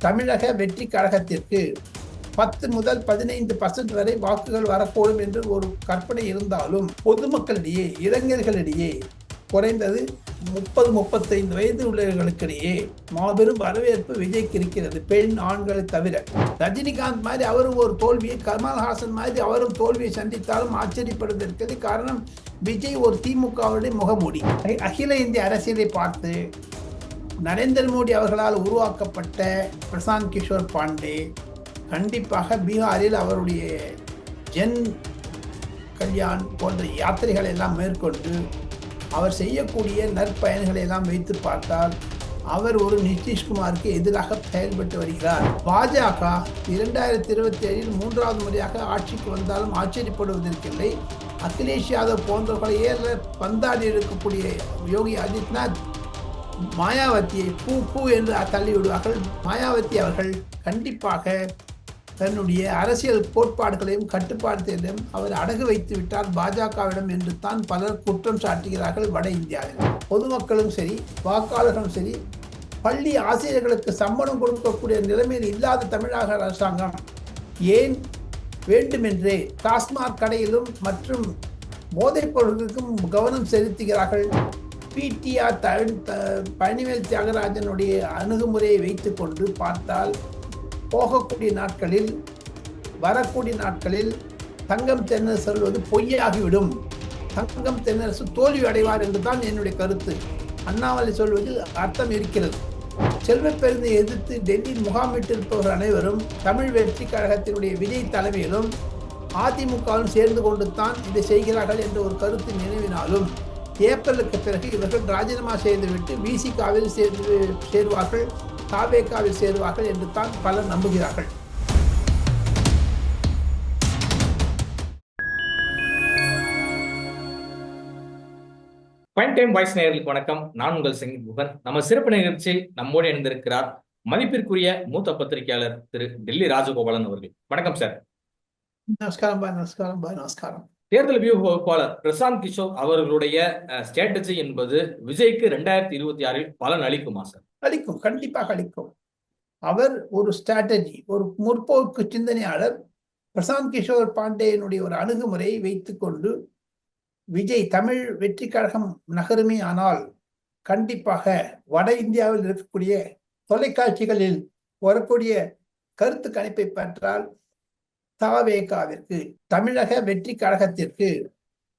தமிழக வெற்றி கழகத்திற்கு 10 முதல் 15% வரை வாக்குகள் வரக்கூடும் என்று ஒரு கற்பனை இருந்தாலும் பொதுமக்களிடையே, இளைஞர்களிடையே, குறைந்தது 30-35 வயது உள்ளவர்களுக்கிடையே மாபெரும் வரவேற்பு விஜய்க்கு இருக்கிறது, பெண் ஆண்களை தவிர. ரஜினிகாந்த் மாதிரி அவரும் ஒரு தோல்வியை, கமல்ஹாசன் மாதிரி அவரும் தோல்வியை சந்தித்தாலும் ஆச்சரியப்படுவதற்கு காரணம் விஜய் ஒரு திமுகவுடைய முகமூடி. அகில இந்திய அரசியலை பார்த்து நரேந்திர மோடி அவர்களால் உருவாக்கப்பட்ட பிரசாந்த் கிஷோர் பாண்டே கண்டிப்பாக பீகாரில் அவருடைய ஜன் கல்யாண் போன்ற யாத்திரைகளை எல்லாம் மேற்கொண்டு அவர் செய்யக்கூடிய நற்பயன்களை எல்லாம் வைத்து பார்த்தால் அவர் ஒரு நிதிஷ்குமாருக்கு எதிராக செயல்பட்டு வருகிறார். பாஜக 2027 மூன்றாவது முறையாக ஆட்சிக்கு வந்தாலும் ஆச்சரியப்படுவதற்கில்லை. அகிலேஷ் யாதவ் போன்றவர்களை பந்தாடி இருக்கக்கூடிய யோகி ஆதித்யநாத் மாயாவதியை பூ என்று தள்ளிவிடுவார்கள். மாயாவதி அவர்கள் கண்டிப்பாக தன்னுடைய அரசியல் கோட்பாடுகளையும் கட்டுப்பாடுகளையும் அவர் அடகு வைத்து விட்டார் பாஜகவிடம் என்று தான் பலர் குற்றம் சாட்டுகிறார்கள். வட இந்தியாவில் பொதுமக்களும் சரி, வாக்காளர்களும் சரி, பள்ளி ஆசிரியர்களுக்கு சம்பளம் கொடுக்கக்கூடிய நிலைமையில் இல்லாத தமிழக அரசாங்கம் ஏன் வேண்டுமென்றே டாஸ்மாக் கடையிலும் மற்றும் போதைப் பொருட்களுக்கும் கவனம் செலுத்துகிறார்கள்? பிடிஆர் பழனிவேல் தியாகராஜனுடைய அணுகுமுறையை வைத்துக் கொண்டு பார்த்தால் போகக்கூடிய நாட்களில், வரக்கூடிய நாட்களில் தங்கம் தென்னரசு சொல்வது பொய்யாகிவிடும். தங்கம் தென்னரசு தோல்வி அடைவார் என்றுதான் என்னுடைய கருத்து. அண்ணாமலை சொல்வதில் அர்த்தம் இருக்கிறது. செல்வப்பெருந்தை எதிர்த்து டெல்லியில் முகாமிட்டிருப்பவர்கள் அனைவரும் தமிழ் வெற்றி கழகத்தினுடைய விஜய் தலைமையிலும் அதிமுகவும் சேர்ந்து கொண்டு தான் இதை செய்கிறார்கள் என்ற ஒரு கருத்து நினைவினாலும் ஏப்ரலுக்கு பிறகு இவர்கள் ராஜினாமா செய்துவிட்டு விசிகாவில் சேருவார்கள், தாவேகாவில் சேருவார்கள் என்று தான் பலர் நம்புகிறார்கள். பாயிண்ட் டைம் வாய்ஸ் நேயர்களுக்கு வணக்கம். நான் உங்கள் செங்கி முகன். நம்ம சிறப்பு நிகழ்ச்சி நம்மோடு இணைந்திருக்கிறார் மதிப்பிற்குரிய மூத்த பத்திரிகையாளர் திரு டெல்லி ராஜகோபாலன் அவர்கள். வணக்கம் சார். நமஸ்காரம் பாய். நமஸ்காரம் பாய். நமஸ்காரம். தேர்தல் வியூக வகுப்பாளர் பிரசாந்த் கிஷோர் அவர்களுடைய ஸ்ட்ராட்டஜி என்பது விஜய்க்கு 2026 பலன் அளிக்குமா சார்? அளிக்கும், கண்டிப்பாக அளிக்கும். அவர் ஒரு ஸ்ட்ராட்டஜி, ஒரு முற்போக்கு சிந்தனையாளர். பிரசாந்த் கிஷோர் பாண்டேனுடைய ஒரு அணுகுமுறையை வைத்துக்கொண்டு விஜய் தமிழ் வெற்றி கழகம் நகருமே ஆனால் கண்டிப்பாக வட இந்தியாவில் இருக்கக்கூடிய தொலைக்காட்சிகளில் வரக்கூடிய கருத்து கணிப்பை பெற்றால் தவேகாவிற்கு, தமிழக வெற்றி கழகத்திற்கு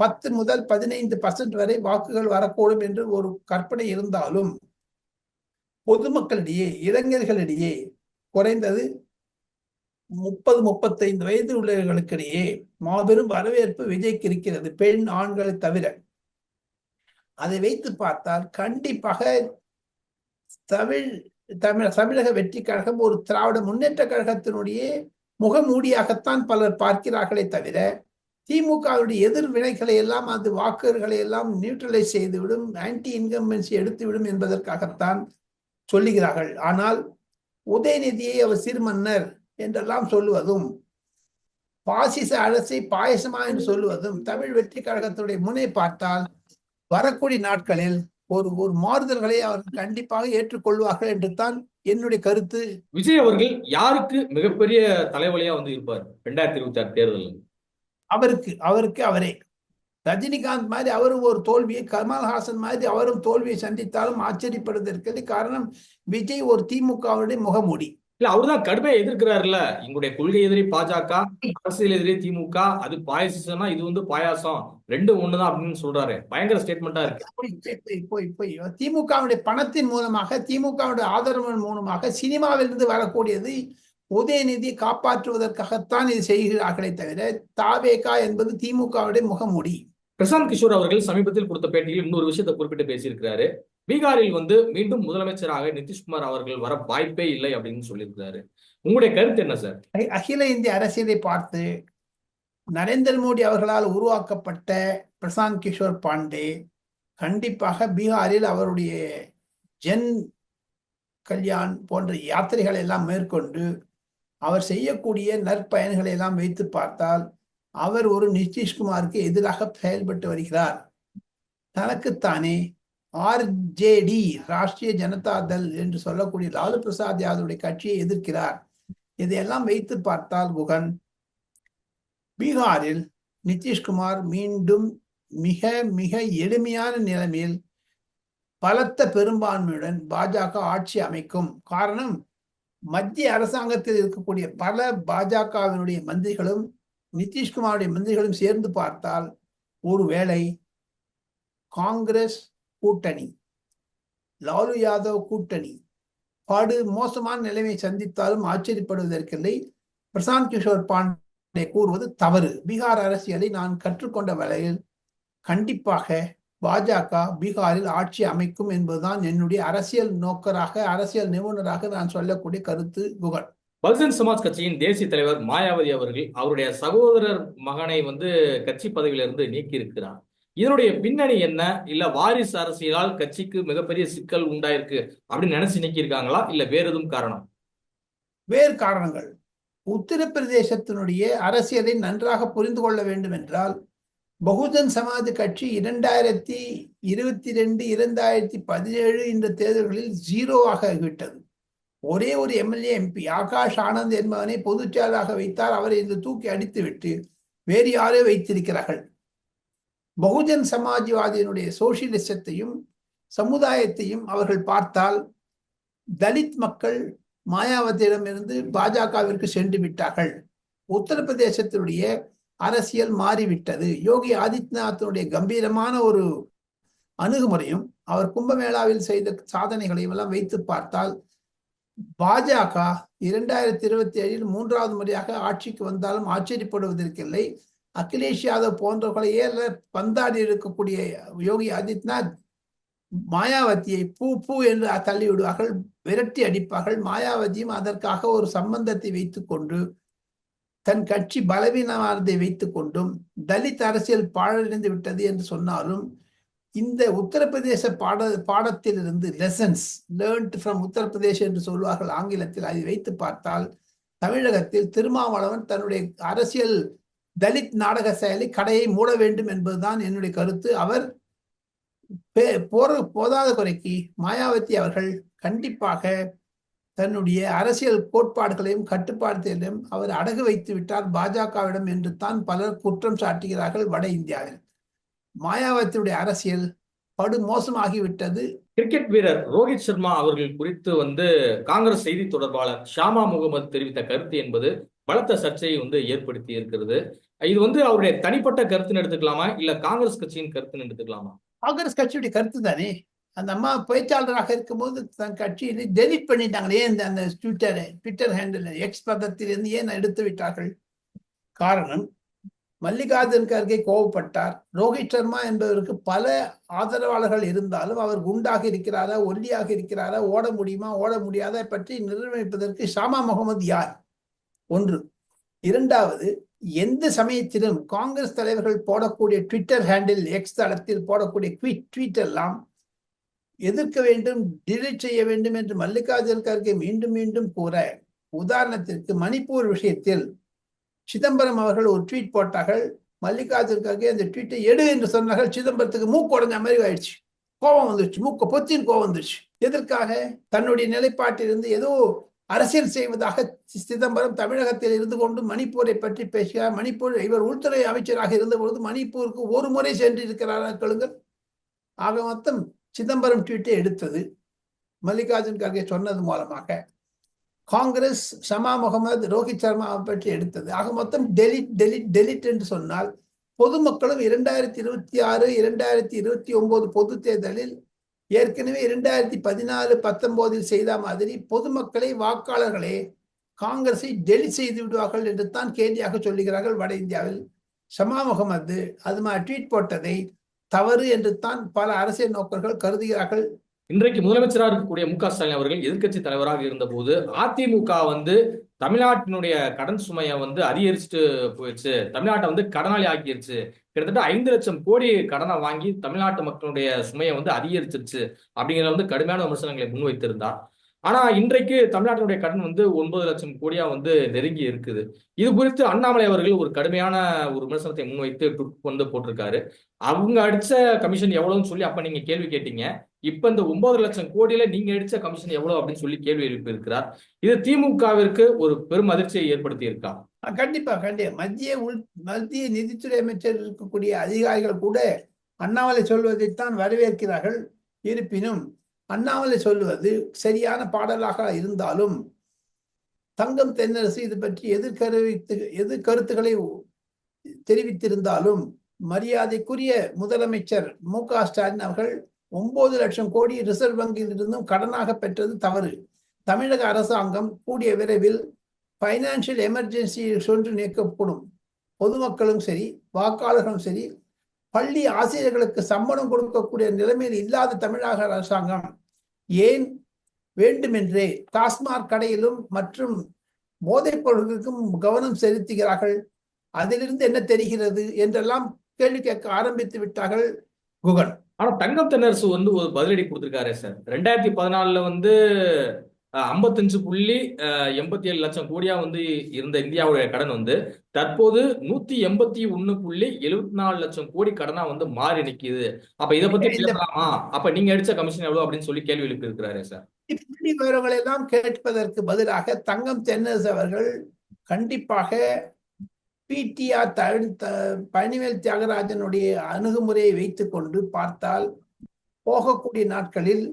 10 முதல் 15% வரை வாக்குகள் வரக்கூடும் என்று ஒரு கற்பனை இருந்தாலும் பொதுமக்களிடையே, இளைஞர்களிடையே, குறைந்தது 30-35 வயது உள்ளவர்களுக்கிடையே மாபெரும் வரவேற்பு விஜய்க்கு இருக்கிறது, பெண் ஆண்களை தவிர. அதை வைத்து பார்த்தால் கண்டிப்பாக தமிழக வெற்றி கழகம் ஒரு திராவிட முன்னேற்ற கழகத்தினுடைய முகமூடியாகத்தான் பலர் பார்க்கிறார்களே தவிர திமுகவுடைய எதிர்வினைகளை எல்லாம், அந்த வாக்குகளை எல்லாம் நியூட்ரலைஸ் செய்துவிடும், ஆன்டி இன்கம்பன்சி எடுத்துவிடும் என்பதற்காகத்தான் சொல்லுகிறார்கள். ஆனால் உதயநிதியை அவர் சிறுமன்னர் என்றெல்லாம் சொல்லுவதும், பாசிச அரசை பாயசமா என்று சொல்லுவதும் தமிழ் வெற்றி கழகத்துடைய முனை பார்த்தால் வரக்கூடிய நாட்களில் ஒரு மாறுதல்களை அவர்கள் கண்டிப்பாக ஏற்றுக்கொள்வார்கள் என்று தான் என்னுடைய கருத்து. விஜய் அவர்கள் யாருக்கு மிகப்பெரிய தலைவலியா இருப்பார் 2026 தேர்தலில்? அவருக்கு அவரே. ரஜினிகாந்த் மாதிரி அவரும் ஒரு தோல்வியை, கமல்ஹாசன் மாதிரி அவரும் தோல்வியை சந்தித்தாலும் ஆச்சரியப்படுவதற்கு காரணம் விஜய் ஒரு திமுகவுடைய முகமூடி. இல்ல, அவர்தான் கடுமையா எதிர்க்கிறாருல்ல. எங்களுடைய கொள்கை எதிரி பாஜக, அரசியல் எதிரி திமுக, அது பாயசம்னா இது பாயாசம், ரெண்டும் ஒண்ணுதான் அப்படின்னு சொல்றாரு. பயங்கர ஸ்டேட்மெண்டா இருக்கு. திமுகவுடைய பணத்தின் மூலமாக, திமுகவுடைய ஆதரவின் மூலமாக சினிமாவிலிருந்து வரக்கூடியது உதயநிதி காப்பாற்றுவதற்காகத்தான் இது செய்கிறார்களே தவிர தாவேகா என்பது திமுகவுடைய முகமூடி. பிரசாந்த் கிஷோர் அவர்கள் சமீபத்தில் கொடுத்த பேட்டியில் இன்னொரு விஷயத்தை குறிப்பிட்டு பேசியிருக்கிறாரு. பீகாரில் மீண்டும் முதலமைச்சராக நிதிஷ்குமார் அவர்கள் வர வாய்ப்பே இல்லை அப்படின்னு சொல்லியிருக்கிறாரு. உங்களுடைய கருத்து என்ன சார்? அகில இந்திய அரசியலை பார்த்து நரேந்திர மோடி அவர்களால் உருவாக்கப்பட்ட பிரசாந்த் கிஷோர் பாண்டே கண்டிப்பாக பீகாரில் அவருடைய ஜன் கல்யாண் போன்ற யாத்திரைகளை எல்லாம் மேற்கொண்டு அவர் செய்யக்கூடிய நற்பயன்களை எல்லாம் வைத்து பார்த்தால் அவர் ஒரு நிதிஷ்குமாருக்கு எதிராக செயல்பட்டு வருகிறார். தனக்குத்தானே ஆர்ஜேடி, ராஷ்டிரிய ஜனதா தள் என்று சொல்லக்கூடிய லாலு பிரசாத் யாதவுடைய கட்சியை எதிர்க்கிறார். இதையெல்லாம் வைத்து பார்த்தால் குகன், பீகாரில் நிதிஷ்குமார் மீண்டும் மிக மிக எளிமையான நிலைமையில் பலத்த பெரும்பான்மையுடன் பாஜக ஆட்சி அமைக்கும். காரணம், மத்திய அரசாங்கத்தில் இருக்கக்கூடிய பல பாஜகவினுடைய மந்திரிகளும் நிதிஷ்குமாருடைய மந்திரிகளும் சேர்ந்து பார்த்தால் ஒருவேளை காங்கிரஸ் கூட்டணி, லாலு யாதவ் கூட்டணி படு மோசமான நிலைமை சந்தித்தாலும் ஆச்சரியப்படுவதற்கில்லை. பிரசாந்த் கிஷோர் பாண்டே கூறுவது தவறு. பீகார் அரசியலை நான் கற்றுக்கொண்ட வகையில் கண்டிப்பாக பாஜக பீகாரில் ஆட்சி அமைக்கும் என்பதுதான் என்னுடைய அரசியல் நோக்கராக, அரசியல் நிபுணராக நான் சொல்லக்கூடிய கருத்து குகன். பகுஜன் சமாஜ் கட்சியின் தேசிய தலைவர் மாயாவதி அவர்கள் அவருடைய சகோதரர் மகனை கட்சி பதவியிலிருந்து நீக்கி இருக்கிறார். இதனுடைய பின்னணி என்ன? இல்ல வாரிசு அரசியலால் கட்சிக்கு மிகப்பெரிய சிக்கல் உண்டாயிருக்கு அப்படின்னு நினைச்சு நீக்கியிருக்காங்களா, இல்ல வேற எதுவும் காரணம்? வேறு காரணங்கள். உத்தரப்பிரதேசத்தினுடைய அரசியலை நன்றாக புரிந்து கொள்ள வேண்டும் என்றால், பகுஜன் சமாஜ் கட்சி 2022, 2017 இந்த தேர்தல்களில் 0 ஆகிவிட்டது. ஒரே ஒரு எம்எல்ஏ எம்பி ஆகாஷ் ஆனந்த் என்பவனை பொதுச்செயலாளராக வைத்தார். அவரை இந்த தூக்கி அடித்துவிட்டு வேறு யாரோ வைத்திருக்கிறார்கள். பகுஜன் சமாஜ்வாதியினுடைய சோசியலிசத்தையும் சமுதாயத்தையும் அவர்கள் பார்த்தால், தலித் மக்கள் மாயாவதியிடமிருந்து பாஜகவிற்கு சென்று விட்டார்கள். உத்தரப்பிரதேசத்தினுடைய அரசியல் மாறிவிட்டது. யோகி ஆதித்யநாத்தினுடைய கம்பீரமான ஒரு அணுகுமுறையும் அவர் கும்பமேளாவில் செய்த சாதனைகளையும் எல்லாம் வைத்து பார்த்தால், பாஜக 2027 3வது முறையாக ஆட்சிக்கு வந்தாலும் ஆச்சரியப்படுவதற்கில்லை. அகிலேஷ் யாதவ் போன்றவர்களையே பந்தாடி இருக்கக்கூடிய யோகி ஆதித்யநாத் மாயாவதியை பூ பூ என்று தள்ளிவிடுவார்கள், விரட்டி அடிப்பார்கள். மாயாவதியும் அதற்காக ஒரு சம்பந்தத்தை வைத்துக் கொண்டு, தன் கட்சி பலவீனமானதை வைத்துக் கொண்டும், தலித் அரசியல் பாழடைந்து விட்டது என்று சொன்னாலும், இந்த உத்தரப்பிரதேச பாடத்திலிருந்து லெசன்ஸ் லேர்ன்ட் ஃப்ரம் உத்தரப்பிரதேஷ் என்று சொல்வார்கள் ஆங்கிலத்தில், அதை வைத்து பார்த்தால் தமிழகத்தில் திருமாவளவன் தன்னுடைய அரசியல் தலித் நாடக செயலி கடையை மூட வேண்டும் என்பதுதான் என்னுடைய கருத்து. அவர் போதாத குறைக்கு மாயாவதி அவர்கள் கண்டிப்பாக தன்னுடைய அரசியல் கோட்பாடுகளையும் கட்டுப்பாடுகளையும் அவர் அடகு வைத்து விட்டார் பாஜகவிடம் என்று தான் பலர் குற்றம் சாட்டுகிறார்கள் வட இந்தியாவில். மாயாவதியுடைய அரசியல் படு மோசமாகிவிட்டது. கிரிக்கெட் வீரர் ரோஹித் சர்மா அவர்கள் குறித்து காங்கிரஸ் செய்தி தொடர்பாளர் ஷாமா முகமது தெரிவித்த கருத்து என்பது பலத்த சர்ச்சையை ஏற்படுத்தி இருக்கிறது. இது அவருடைய தனிப்பட்ட கருத்துன்னு எடுத்துக்கலாமா, இல்ல காங்கிரஸ் கட்சியின் கருத்துன்னு எடுத்துக்கலாமா? காங்கிரஸ் கட்சியுடைய கருத்து தானே. அந்த அம்மா பேச்சாளராக இருக்கும்போது தன் கட்சியில டெலிட் பண்ணிட்டாங்களே அந்த ட்விட்டர் ஹேண்டில், எக்ஸ் பதத்திலிருந்து ஏன் எடுத்து விட்டார்கள்? காரணம், மல்லிகார்ஜுன் கர்கே கோவப்பட்டார். ரோஹித் சர்மா என்பவருக்கு பல ஆதரவாளர்கள் இருந்தாலும் அவர் குண்டாக இருக்கிறாரா, ஒல்லியாக இருக்கிறாரா, ஓட முடியுமா, ஓட முடியாதா பற்றி நிர்ணயிப்பதற்கு ஷாமா முகமது யார்? ஒன்று. இரண்டாவது, எந்த சமயத்திலும் காங்கிரஸ் தலைவர்கள் போடக்கூடிய ட்விட்டர் ஹேண்டில், எக்ஸ் தளத்தில் போடக்கூடிய ட்வீட் எல்லாம் எதிர்க்க வேண்டும், டிலீட் செய்ய வேண்டும் என்று மல்லிகார்ஜுன் கர்கே மீண்டும் மீண்டும் கூற, உதாரணத்திற்கு மணிப்பூர் விஷயத்தில் சிதம்பரம் அவர்கள் ஒரு ட்வீட் போட்டார்கள். மல்லிகார்ஜுன் கர்கே அந்த ட்வீட்டை எடு என்று சொன்னார்கள். சிதம்பரத்துக்கு மூக்கு உடைஞ்ச மாதிரி ஆயிடுச்சு, கோபம் வந்துருச்சு, மூக்க பொத்தின் கோபம் வந்துருச்சு. எதற்காக? தன்னுடைய நிலைப்பாட்டிலிருந்து ஏதோ அரசியல் செய்வதாக சிதம்பரம் தமிழகத்தில் இருந்து கொண்டு மணிப்பூரை பற்றி பேசுகிறார். மணிப்பூர், இவர் உள்துறை அமைச்சராக இருந்த பொழுது மணிப்பூருக்கு ஒரு முறை சென்று இருக்கிறார் கேளுங்கள். ஆக மொத்தம் சிதம்பரம் ட்வீட்டை எடுத்தது மல்லிகார்ஜுன் கர்கே சொன்னது மூலமாக. காங்கிரஸ் ஷமா முகமது ரோஹித் சர்மாவை பற்றி எடுத்தது. ஆக மொத்தம் டெலிட் டெலிட் டெலிட் என்று சொன்னால், பொதுமக்களும் 2026, 2029 பொது தேர்தலில் ஏற்கனவே 2014-19 செய்த மாதிரி பொதுமக்களை, வாக்காளர்களே காங்கிரஸை டெலிட் செய்து விடுவார்கள் என்று தான் கேலியாக சொல்லுகிறார்கள் வட இந்தியாவில். ஷமா முகமது அது மாதிரி ட்வீட் போட்டதை தவறு என்று தான் பல அரசியல் நோக்கர்கள் கருதுகிறார்கள். இன்றைக்கு முதலமைச்சராக இருக்கக்கூடிய மு.க. ஸ்டாலின் அவர்கள் எதிர்க்கட்சி தலைவராக இருந்த போது அதிமுக தமிழ்நாட்டினுடைய கடன் சுமையை அதிகரிச்சுட்டு போயிடுச்சு, தமிழ்நாட்டை கடனாளி ஆக்கிருச்சு, கிட்டத்தட்ட 5 லட்சம் கோடி கடனை வாங்கி தமிழ்நாட்டு மக்களுடைய சுமையை அதிகரிச்சிருச்சு அப்படிங்கிற கடுமையான விமர்சனங்களை முன்வைத்திருந்தார். ஆனா இன்றைக்கு தமிழ்நாட்டினுடைய கடன் வந்து 9 லட்சம் கோடியா வந்து நெருங்கி இருக்குது. இது குறித்து அண்ணாமலை அவர்கள் ஒரு கடுமையான ஒரு விமர்சனத்தை முன்வைத்து ட்விட் வந்து போட்டிருக்காரு. அவங்க அடிச்ச கமிஷன் எவ்வளவுன்னு சொல்லி அப்ப நீங்க கேள்வி கேட்டீங்க. இப்ப இந்த 9 லட்சம் கோடியில நீங்க அடிச்ச கமிஷன் எவ்வளவு அப்படின்னு சொல்லி கேள்வி எழுப்பி இருக்கிறார். இது திமுகவிற்கு ஒரு பெரும் அதிர்ச்சியை ஏற்படுத்தி இருக்கா? கண்டிப்பா கண்டிப்பா மத்திய நிதித்துறை அமைச்சர் இருக்கக்கூடிய அதிகாரிகள் கூட அண்ணாமலை சொல்வதைத்தான் வரவேற்கிறார்கள். இருப்பினும் அண்ணாமலை சொல்வது சரியான பாடலாக இருந்தாலும் தங்கம் தென்னரசு இது பற்றி எதிர்கருத்துக்களை தெரிவித்திருந்தாலும் மரியாதைக்குரிய முதலமைச்சர் மு.க.ஸ்டாலின் அவர்கள் 9 லட்சம் கோடி ரிசர்வ் வங்கியிலிருந்தும் கடனாக பெற்றது தவறு. தமிழக அரசாங்கம் கூடிய விரைவில் பைனான்சியல் எமர்ஜென்சி சொன்று நீக்கப்படும். பொதுமக்களும் சரி, வாக்காளர்களும் சரி, பள்ளி ஆசிரியர்களுக்கு சம்பளம் கொடுக்கக்கூடிய நிலைமையில் இல்லாத தமிழக அரசாங்கம் ஏன் வேண்டுமென்றே டாஸ்மாக் கடையிலும் மற்றும் போதைப் பொருட்களுக்கும் கவனம் செலுத்துகிறார்கள்? அதிலிருந்து என்ன தெரிகிறது என்றெல்லாம் கேள்வி கேட்க ஆரம்பித்து விட்டார்கள் குகன். ஆனா தங்கம் தென்னரசு வந்து ஒரு பதிலடி கொடுத்திருக்காரு சார். 2014 வந்து 55.87 லட்சம் கோடியா வந்து இருந்த இந்தியாவுடைய கடன் வந்து தற்போது 181.74 லட்சம் கோடி கடனா வந்து மாறி நிக்குது. அப்ப இதை பத்தி பேசலாமா? அப்ப நீங்க அடிச்ச கமிஷன் எவ்வளவு அப்படின்னு சொல்லி கேள்வி எழுப்பி இருக்கிறாரு சார். இப்படி விவரங்களை எல்லாம் கேட்பதற்கு பதிலாக தங்கம் தென்னரசு அவர்கள் கண்டிப்பாக பிடிஆர் பழனிவேல் தியாகராஜனுடைய அணுகுமுறையை வைத்துக் கொண்டு பார்த்தால் வரக்கூடிய நாட்களில்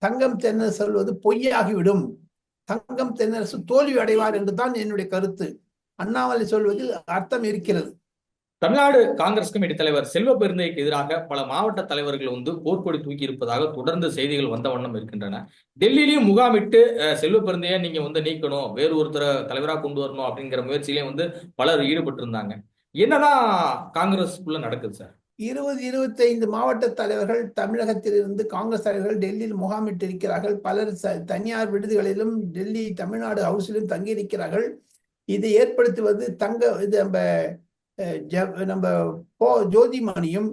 தங்கம் தென்னரசு சொல்வது பொய்யாகிவிடும். தங்கம் தென்னரசு தோல்வி அடைவார் என்றுதான் என்னுடைய கருத்து. அண்ணாமலை சொல்வதில் அர்த்தம் இருக்கிறது. தமிழ்நாடு காங்கிரஸ் கமிட்டி தலைவர் செல்வ பெருந்தைக்கு எதிராக பல மாவட்ட தலைவர்கள் வந்து போர்க்கொடி தூக்கி இருப்பதாக தொடர்ந்து செய்திகள் வந்த வண்ணம் இருக்கின்றன. டெல்லியிலையும் முகாமிட்டு செல்வ பெருந்தையை நீங்க வந்து நீக்கணும், வேறு ஒருத்தரை தலைவராக கொண்டு வரணும் அப்படிங்கிற முயற்சியிலையும் வந்து பலர் ஈடுபட்டு இருந்தாங்க. என்னதான் காங்கிரஸ்க்குள்ள நடக்குது சார்? 20-25 மாவட்ட தலைவர்கள் தமிழகத்திலிருந்து காங்கிரஸ் தலைவர்கள் டெல்லியில் முகாமிட்டு இருக்கிறார்கள். பலர் தனியார் விடுதிகளிலும் டெல்லி தமிழ்நாடு ஹவுஸிலும் தங்கியிருக்கிறார்கள். இதை ஏற்படுத்துவது நம்ம ஜோதிமணியும்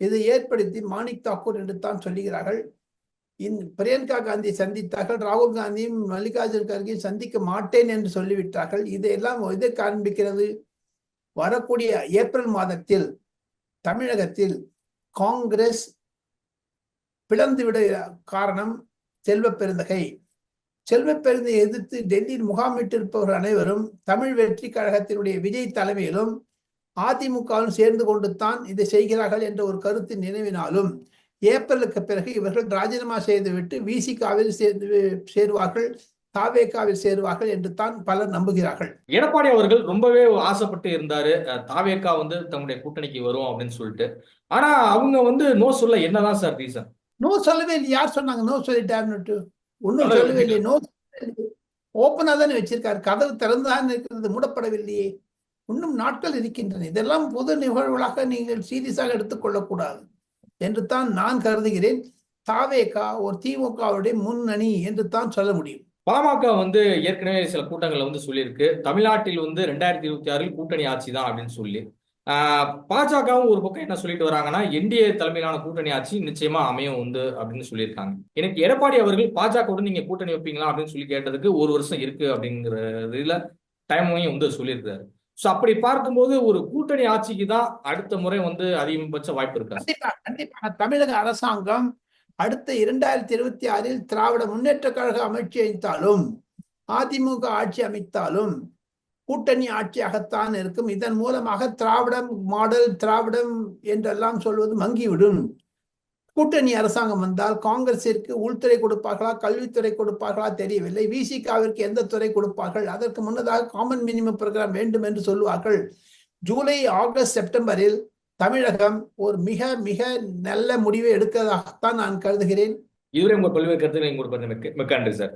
இதை ஏற்படுத்தி மாணிக் தாக்கூர் என்று தான் சொல்லுகிறார்கள். பிரியங்கா காந்தி சந்தித்தார்கள். ராகுல் காந்தியும் மல்லிகார்ஜுன் கர்கேயும் சந்திக்க மாட்டேன் என்று சொல்லிவிட்டார்கள். இதையெல்லாம் எதை காண்பிக்கிறது? வரக்கூடிய ஏப்ரல் மாதத்தில் தமிழகத்தில் காங்கிரஸ் பிளந்துவிட காரணம் செல்வ பெருந்தகை எதிர்த்து டெல்லியில் முகாமிட்டிருப்பவர்கள் அனைவரும் தமிழ் வெற்றி கழகத்தினுடைய விஜய் தலைமையிலும் அதிமுகவும் சேர்ந்து கொண்டு தான் இதை செய்கிறார்கள் என்ற ஒரு கருத்து நினைவினாலும் ஏப்ரலுக்கு பிறகு இவர்கள் ராஜினாமா செய்துவிட்டு விசிகாவில் சேருவார்கள், தாவேகாவில் சேருவார்கள் என்று தான் பலர் நம்புகிறார்கள். எடப்பாடி அவர்கள் ரொம்பவே ஆசைப்பட்டு இருந்தாரு தாவேகா வந்து தன்னுடைய கூட்டணிக்கு வரும் அப்படின்னு சொல்லிட்டு. ஆனா அவங்க வந்து நோ சொல்ல என்னதான் சார் ரீசன்? நோ சொல்லவே இல்லை. யார் சொன்னாங்க நோ சொல்லிட்டாருன்னு? ஒன்னும் சொல்லவே இல்லை. நோ ஓப்பனா தானே வச்சிருக்காரு. கதவு திறந்துதான் இருக்கிறது, மூடப்படவில்லையே. இன்னும் நாட்கள் இருக்கின்றன. இதெல்லாம் பொது நிகழ்வுகளாக நீங்கள் சீரியஸாக எடுத்துக்கொள்ளக்கூடாது என்று தான் நான் கருதுகிறேன். தாவேகா ஒரு திமுகவுடைய முன்னணி என்று தான் சொல்ல முடியும். பாமக வந்து ஏற்கனவே சில கூட்டங்கள்ல வந்து சொல்லியிருக்கு தமிழ்நாட்டில் வந்து 2026 கூட்டணி ஆட்சி தான் அப்படின்னு சொல்லி. பாஜகவும் ஒரு பக்கம் என்ன சொல்லிட்டு வராங்கன்னா என்டிஏ தலைமையிலான கூட்டணி ஆட்சி நிச்சயமா அமையும் வந்து அப்படின்னு சொல்லியிருக்காங்க. எனக்கு எடப்பாடி அவர்கள் பாஜகவுடன் நீங்க கூட்டணி வைப்பீங்களா அப்படின்னு சொல்லி கேட்டதுக்கு 1 வருஷம் இருக்கு அப்படிங்கிறதுல டைமையும் வந்து சொல்லியிருக்காரு. சோ அப்படி பார்க்கும்போது ஒரு கூட்டணி ஆட்சிக்கு தான் அடுத்த முறை வந்து அதிகபட்ச வாய்ப்பு இருக்கா? கண்டிப்பாக தமிழக அரசாங்கம் அடுத்த 2026 திராவிட முன்னேற்ற கழக அமைச்சு அமைத்தாலும் அதிமுக ஆட்சி அமைத்தாலும் கூட்டணி ஆட்சியாகத்தான் இருக்கும். இதன் மூலமாக திராவிடம் மாடல், திராவிடம் என்றெல்லாம் சொல்வது மங்கிவிடும். கூட்டணி அரசாங்கம் வந்தால் காங்கிரசிற்கு உள்துறை கொடுப்பார்களா, கல்வித்துறை கொடுப்பார்களா தெரியவில்லை. விசிகாவிற்கு எந்த துறை கொடுப்பார்கள்? அதற்கு முன்னதாக காமன் மினிமம் ப்ரோக்ராம் வேண்டும் என்று சொல்லுவார்கள். ஜூலை, ஆகஸ்ட், செப்டம்பரில் தமிழகம் ஒரு மிக மிக நல்ல முடிவை எடுக்கிறதாகத்தான் நான் கருதுகிறேன். இதுவரை உங்க பல்வேறு கருத்துக்களை கொடுப்பதற்கு மிக்க நன்றி சார்.